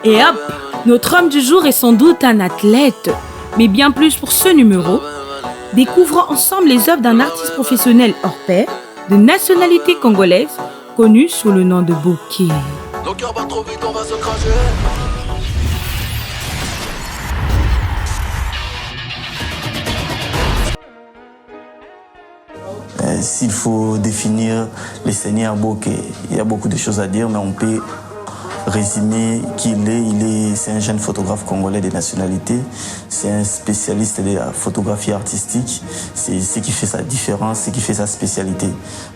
Et hop, notre homme du jour est sans doute un athlète, mais bien plus pour ce numéro. Découvrons ensemble les œuvres d'un artiste professionnel hors pair, de nationalité congolaise, connu sous le nom de Bokeh. Nos cœurs battent trop vite, on va se cracher. S'il faut définir le Seigneur Bokeh, il y a beaucoup de choses à dire, mais on peut résumer qui il est. C'est un jeune photographe congolais de nationalité. C'est un spécialiste de la photographie artistique. C'est ce qui fait sa différence, ce qui fait sa spécialité.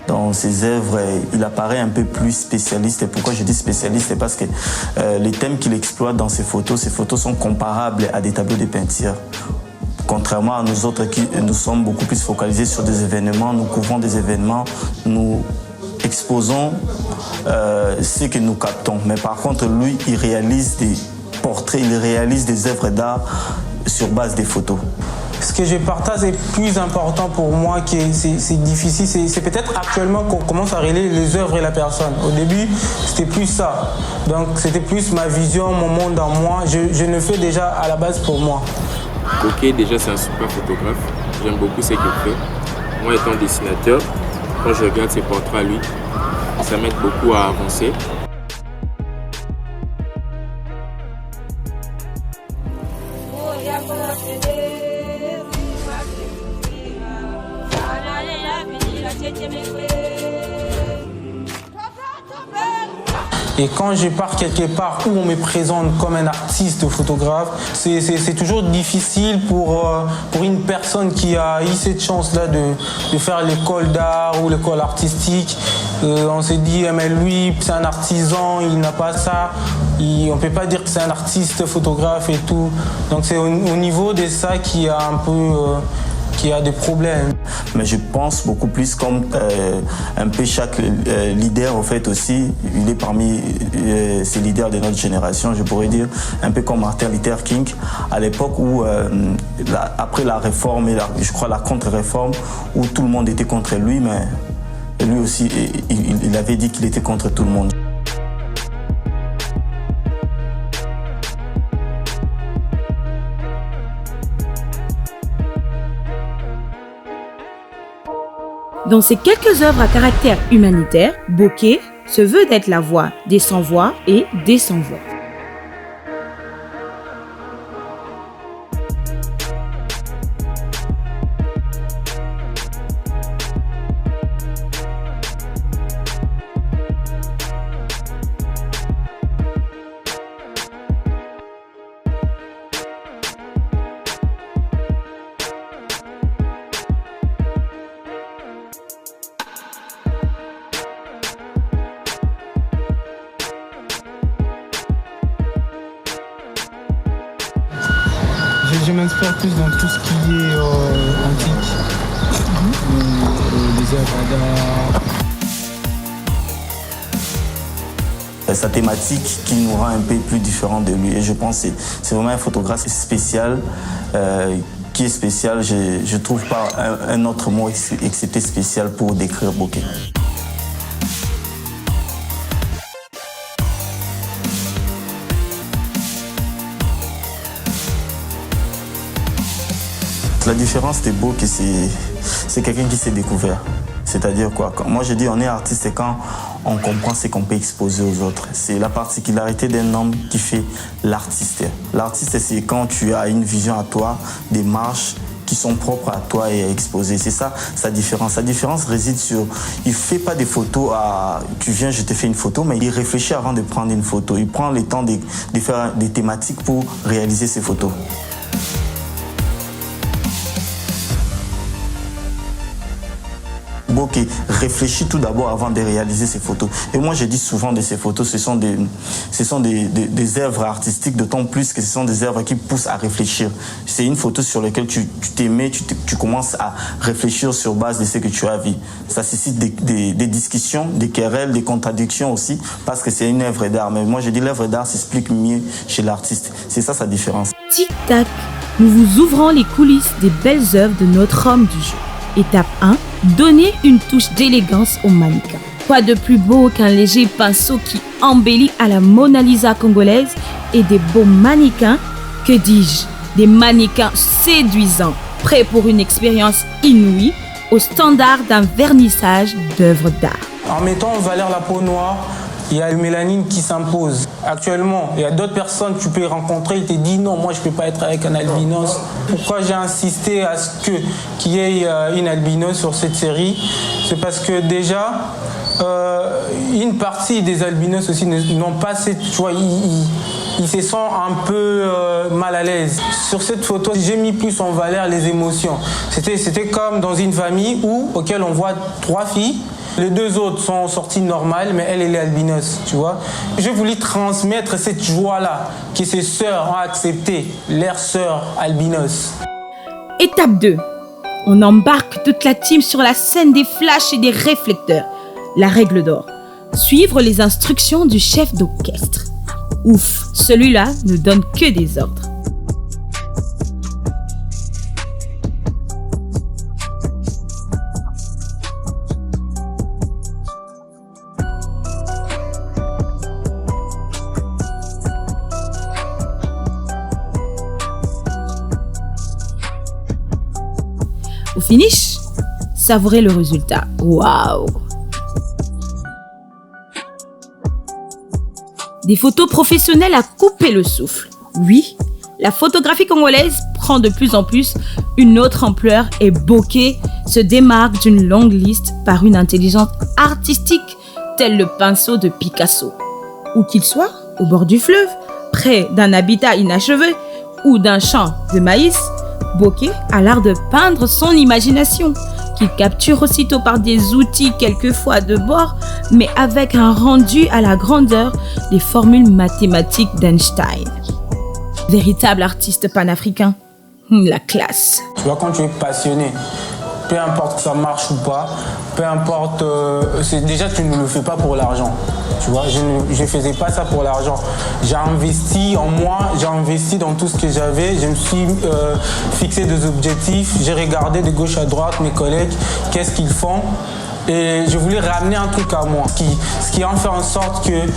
Dans ses œuvres, il apparaît un peu plus spécialiste. Et pourquoi je dis spécialiste? C'est parce que les thèmes qu'il exploite dans ses photos sont comparables à des tableaux de peinture. Contrairement à nous autres qui nous sommes beaucoup plus focalisés sur des événements, nous couvrons des événements, nous exposons ce que nous captons. Mais par contre, lui, il réalise des portraits, il réalise des œuvres d'art sur base des photos. Ce que je partage est plus important pour moi, que c'est difficile. C'est peut-être actuellement qu'on commence à relier les œuvres et la personne. Au début, c'était plus ça. Donc, c'était plus ma vision, mon monde en moi. Je le fais déjà à la base pour moi. Bokeh, déjà, c'est un super photographe. J'aime beaucoup ce qu'il fait. Moi, étant dessinateur, quand je regarde ses portraits à lui, ça m'aide beaucoup à avancer. Et quand je pars quelque part où on me présente comme un artiste photographe, c'est toujours difficile pour une personne qui a eu cette chance-là de faire l'école d'art ou l'école artistique. On se dit, mais lui, c'est un artisan, il n'a pas ça. On ne peut pas dire que c'est un artiste photographe et tout. Donc c'est au niveau de ça qu'il y a un peu... qui a des problèmes. Mais je pense beaucoup plus comme un peu chaque leader, en fait, aussi, il est parmi ces leaders de notre génération, je pourrais dire, un peu comme Martin Luther King, à l'époque où, après la réforme et je crois la contre-réforme, où tout le monde était contre lui, mais lui aussi, il avait dit qu'il était contre tout le monde. Dans ses quelques œuvres à caractère humanitaire, Bokeh se veut d'être la voix des sans-voix et des sans-voix. Je m'inspire plus dans tout ce qui est antique, les œuvres d'art. Sa thématique qui nous rend un peu plus différents de lui. Et je pense que c'est vraiment un photographe spécial, qui est spécial. Je ne trouve pas un autre mot excepté spécial pour décrire Bokeh. La différence de Bokeh, c'est quelqu'un qui s'est découvert. C'est-à-dire quoi? Moi je dis on est artiste et quand on comprend ce qu'on peut exposer aux autres. C'est la particularité d'un homme qui fait l'artiste. L'artiste, c'est quand tu as une vision à toi, des marches qui sont propres à toi et à exposer. C'est ça sa différence. Sa différence réside sur, il ne fait pas des photos à, tu viens, je te fais une photo, mais il réfléchit avant de prendre une photo. Il prend le temps de faire des thématiques pour réaliser ses photos. Bokeh réfléchit tout d'abord avant de réaliser ses photos. Et moi, je dis souvent de ces photos, ce sont des œuvres artistiques, d'autant plus que ce sont des œuvres qui poussent à réfléchir. C'est une photo sur laquelle tu t'aimais, tu commences à réfléchir sur base de ce que tu as vu. Ça suscite des discussions, des querelles, des contradictions aussi, parce que c'est une œuvre d'art. Mais moi, je dis l'œuvre d'art s'explique mieux chez l'artiste. C'est ça sa différence. Tic-tac, nous vous ouvrons les coulisses des belles œuvres de notre homme du jour. Étape 1, donner une touche d'élégance au mannequin. Quoi de plus beau qu'un léger pinceau qui embellit à la Mona Lisa congolaise et des beaux mannequins, que dis-je, des mannequins séduisants, prêts pour une expérience inouïe au standard d'un vernissage d'œuvres d'art. En mettant en valeur la peau noire, il y a le mélanine qui s'impose. Actuellement, il y a d'autres personnes que tu peux rencontrer, ils te disent non, moi je ne peux pas être avec un albinos. Pourquoi j'ai insisté à ce qu'il y ait une albinos sur cette série? C'est parce que déjà, une partie des albinos aussi n'ont pas cette, tu vois, ils se sentent un peu mal à l'aise. Sur cette photo, j'ai mis plus en valeur les émotions. C'était comme dans une famille auquel on voit 3 filles. Les 2 autres sont sorties normales, mais elle est albinos, tu vois. J'ai voulu transmettre cette joie-là, que ses sœurs ont accepté, leurs sœurs albinos. Étape 2. On embarque toute la team sur la scène des flashs et des réflecteurs. La règle d'or. Suivre les instructions du chef d'orchestre. Ouf, celui-là ne donne que des ordres. Au finish, savourez le résultat. Waouh! Des photos professionnelles à couper le souffle. Oui, la photographie congolaise prend de plus en plus une autre ampleur et Bokeh se démarque d'une longue liste par une intelligence artistique telle le pinceau de Picasso. Où qu'il soit, au bord du fleuve, près d'un habitat inachevé ou d'un champ de maïs, Bokeh a l'art de peindre son imagination, qu'il capture aussitôt par des outils quelquefois de bord, mais avec un rendu à la grandeur des formules mathématiques d'Einstein. Véritable artiste panafricain, la classe. Tu vois, quand tu es passionné, peu importe que ça marche ou pas, peu importe, déjà tu ne le fais pas pour l'argent. Tu vois, je ne faisais pas ça pour l'argent. J'ai investi en moi, j'ai investi dans tout ce que j'avais. Je me suis fixé des objectifs. J'ai regardé de gauche à droite mes collègues, qu'est-ce qu'ils font. Et je voulais ramener un truc à moi. Ce qui en fait en sorte que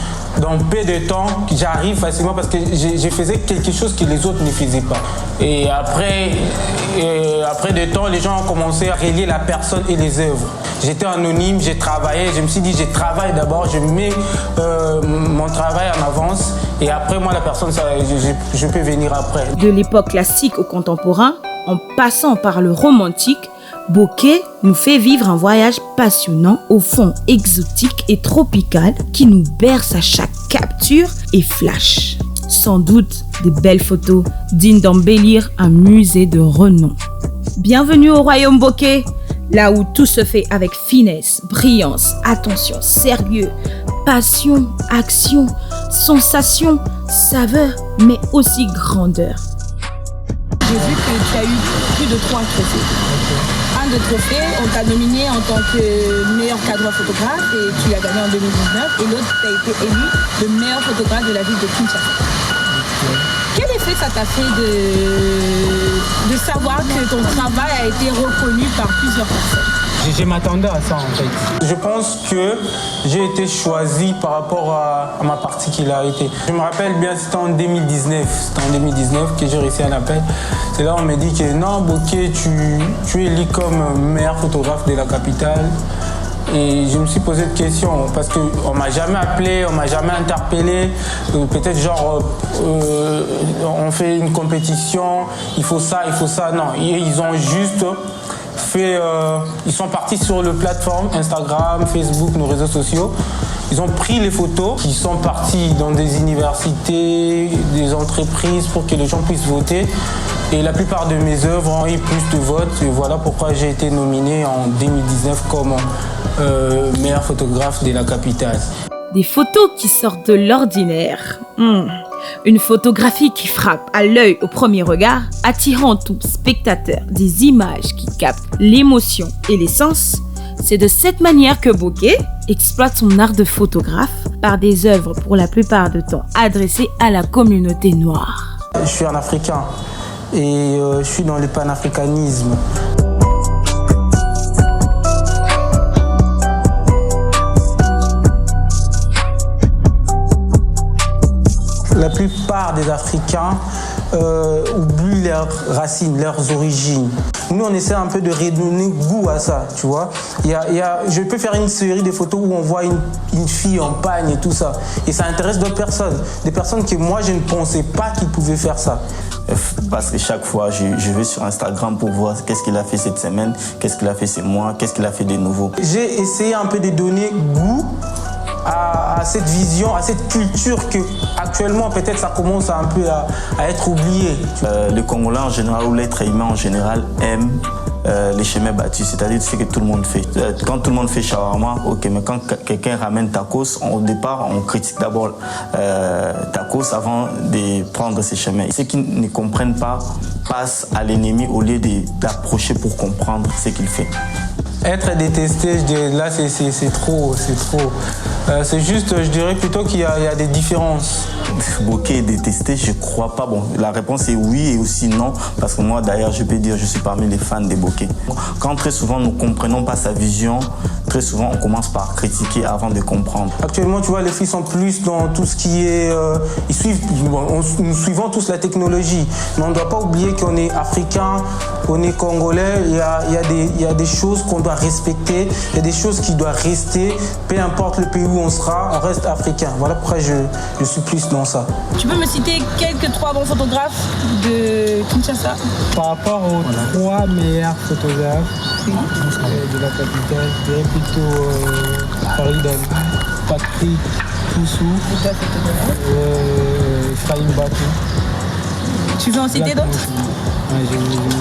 dans peu de temps, j'arrive facilement parce que je faisais quelque chose que les autres ne faisaient pas. Et après de temps, les gens ont commencé à relier la personne et les œuvres. J'étais anonyme, j'ai travaillé, je me suis dit, je travaille d'abord, je mets mon travail en avance et après, moi, la personne, je peux venir après. De l'époque classique au contemporain, en passant par le romantique, Bokeh nous fait vivre un voyage passionnant au fond exotique et tropical qui nous berce à chaque capture et flash. Sans doute des belles photos dignes d'embellir un musée de renom. Bienvenue au royaume Bokeh, là où tout se fait avec finesse, brillance, attention, sérieux, passion, action, sensation, saveur, mais aussi grandeur. J'ai vu que tu as eu plus de 3 trophées. Un de trophée, on t'a nominé en tant que meilleur cadre photographe et tu l'as gagné en 2019. Et l'autre, tu as été élu le meilleur photographe de la ville de Kinshasa. Quel effet ça t'a fait de savoir que ton travail a été reconnu par plusieurs personnes? Je m'attendais à ça en fait. Je pense que j'ai été choisi par rapport à ma particularité. Je me rappelle bien, c'était en 2019. C'était en 2019 que j'ai réussi un appel. C'est là où on m'a dit que non, Bokeh, tu es élu comme meilleur photographe de la capitale. Et je me suis posé des questions parce qu'on ne m'a jamais appelé, on ne m'a jamais interpellé. Peut-être genre, on fait une compétition, il faut ça. Non, ils ont juste fait... ils sont partis sur le plateforme Instagram, Facebook, nos réseaux sociaux. Ils ont pris les photos, ils sont partis dans des universités, des entreprises pour que les gens puissent voter. Et la plupart de mes œuvres ont eu plus de votes. Et voilà pourquoi j'ai été nominé en 2019 comme meilleur photographe de la capitale. Des photos qui sortent de l'ordinaire. Une photographie qui frappe à l'œil au premier regard, attirant tout spectateur, des images qui captent l'émotion et les sens. C'est de cette manière que Bokeh exploite son art de photographe par des œuvres pour la plupart du temps adressées à la communauté noire. Je suis un Africain et je suis dans le panafricanisme. plupart des Africains oublient leurs racines, leurs origines. Nous, on essaie un peu de redonner goût à ça, tu vois. Je peux faire une série de photos où on voit une fille en pagne et tout ça. Et ça intéresse d'autres personnes. Des personnes que moi, je ne pensais pas qu'ils pouvaient faire ça. Parce que chaque fois, je vais sur Instagram pour voir qu'est-ce qu'il a fait cette semaine, qu'est-ce qu'il a fait ce mois, qu'est-ce qu'il a fait de nouveau. J'ai essayé un peu de donner goût à cette vision, à cette culture que actuellement peut-être ça commence un peu à être oublié. Le Congolais en général ou l'être humain en général aime les chemins battus, c'est-à-dire ce que tout le monde fait. Quand tout le monde fait shawarma, ok, mais quand quelqu'un ramène tacos, au départ, on critique d'abord tacos avant de prendre ses chemins. Ceux qui ne comprennent pas passent à l'ennemi au lieu d'approcher pour comprendre ce qu'il fait. Être détesté, je dirais, là c'est trop. C'est juste, je dirais plutôt qu'il y a des différences. Bokeh est détesté, je crois pas. Bon, la réponse est oui et aussi non, parce que moi d'ailleurs je peux dire je suis parmi les fans de Bokeh. Quand très souvent nous comprenons pas sa vision, très souvent on commence par critiquer avant de comprendre. Actuellement, tu vois, les filles sont plus dans tout ce qui est, nous suivons tous la technologie, mais on ne doit pas oublier qu'on est africain, on est congolais. Il y a des choses qu'on doit respecter, il y a des choses qui doivent rester, peu importe le pays où on sera, on reste africain. Voilà pourquoi je suis plus dans ça. Tu peux me citer quelques 3 bons photographes de Kinshasa? Par rapport aux 3 meilleurs photographes de la capitale, je dirais plutôt Farid Patrick Poussou, Ephraim Batou. Tu veux en citer d'autres?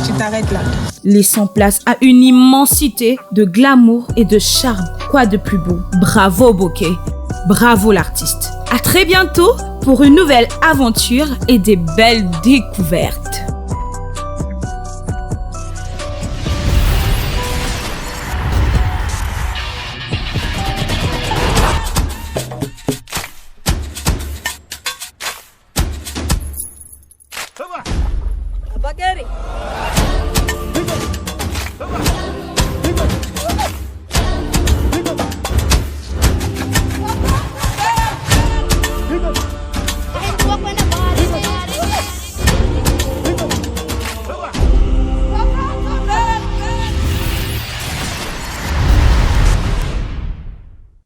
Tu t'arrêtes là. Laissant place à une immensité de glamour et de charme. Quoi de plus beau? Bravo Bokeh, bravo l'artiste. À très bientôt pour une nouvelle aventure et des belles découvertes.